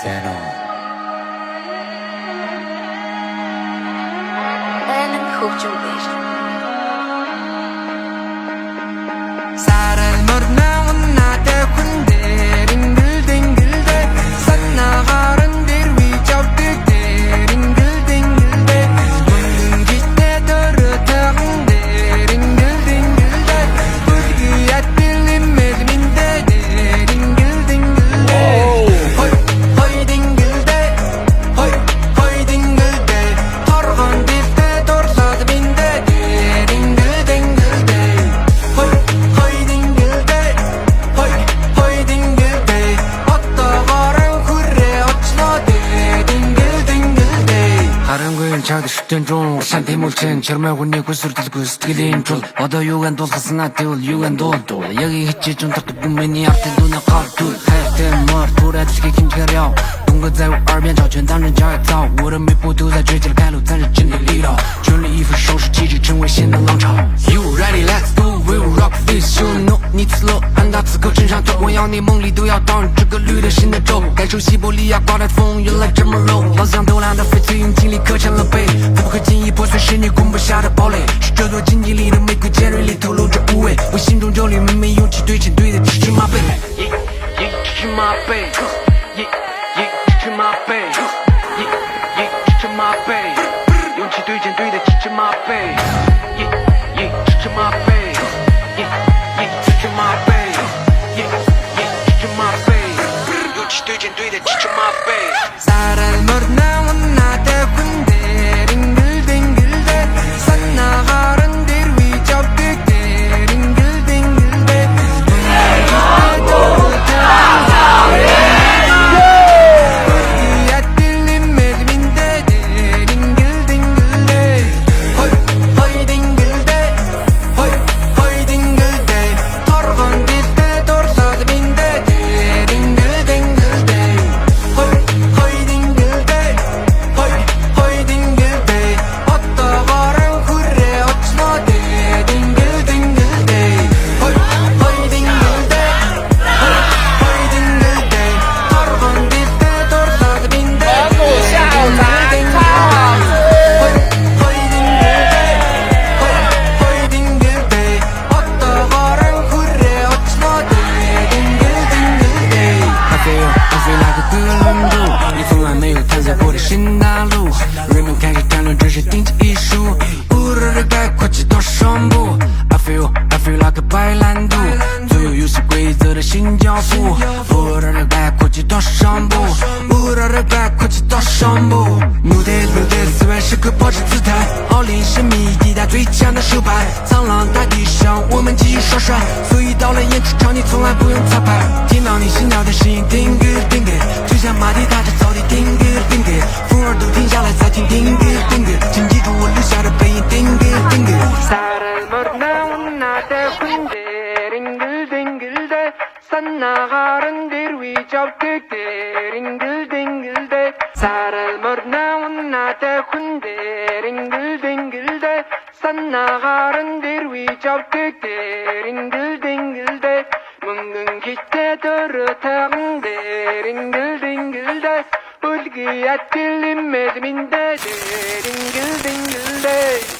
Settle. Айлын хөгжим дээр. Сарал морнон надад хүн дээр ингэлдэ санаагаар дээр ви жавдаг дээр ингэлдэ мөн гитэ дөрөтөн дээр ингэлдэ бүлгий атбилэн мэлминдэ дээр ингэлдэ хой дингэлдэ хой дингэлдэ торгон дитэ дорсад миндэ дээр ингэлдэ чад шүтэн жон шан тэмүүлчэн чармай хүний хүсэрдэлгүй сэтгэлийн чул одоо юуган дуулгаснаа тэгвэл юуган дуулдуу яг хичээж унтардаг бүмэний артын дүнэ гартул хайртай мөр түрээдсгийг хэмжгээр яв дүнгэ зав арбян жочэн данын жай цаа урам ми будуза жижил калу цан чин лиро чүли ив шош чижи чин вэ шин лонг чаа You ready let's do we rock this you know 你slow按到此刻身上走我要你梦里都要当这个绿的新的州感受西伯利亚刮的风原来这么柔好像流浪的翡翠用精力刻成了碑不可轻易破碎是你攻不下的堡垒是这座荆棘里的玫瑰尖锐里透露着无畏我心中这里每每勇气对称对的支持马背支持马背支持马背支持马背勇气对称对的支持马背支持马背支持马背支持马背勇气对称对的支持马背사랑 머리나온 나대 군대 링글딩글대 산나가른 딜 위접득대 링글딩글대 우리야 딜린 매드민대 링글딩글대 허이 딩글대 허이 딩글대 털어건 딜대 돌사드민대 링글딩글대 허이 딩글대 허이 딩글대 어떠거랑 그래 어찌너대 딩글딩글대 허이 딩글대 허이 딩글대 털어건 딜대 돌사드민대 허이 딩글대 어떠거랑 그래 어찌너대 딩글딩글대 I feel like a good lumbu你从来没有探索过的新大陆人们开始谈论这是顶级艺术无热的概括几多声部 I feel like a 白兰度左右游戏规则的新教父无热的概括几多声部无热的概括几多声部怒对思维时刻保持姿态奥林神秘抵达最强的手牌苍狼大地上我们继续耍帅所以到了演出场你从来不用彩排听到你心跳的声音叮个叮个就像马蹄踏着草地叮个叮个风儿都停下来再听叮个叮个请记住我留下的背影叮个叮个사랑 머리나온 나대 군대 링글딩글대 산나가른 딜 위접득대 링글딩글대 사랑 머리나온 나대 군대 링글딩글대 산나가른 딜 위접득대 링글딩글대 뭉근 기대 더르탕대 링글딩글대 불기 아틀린 매드민대 링글딩글대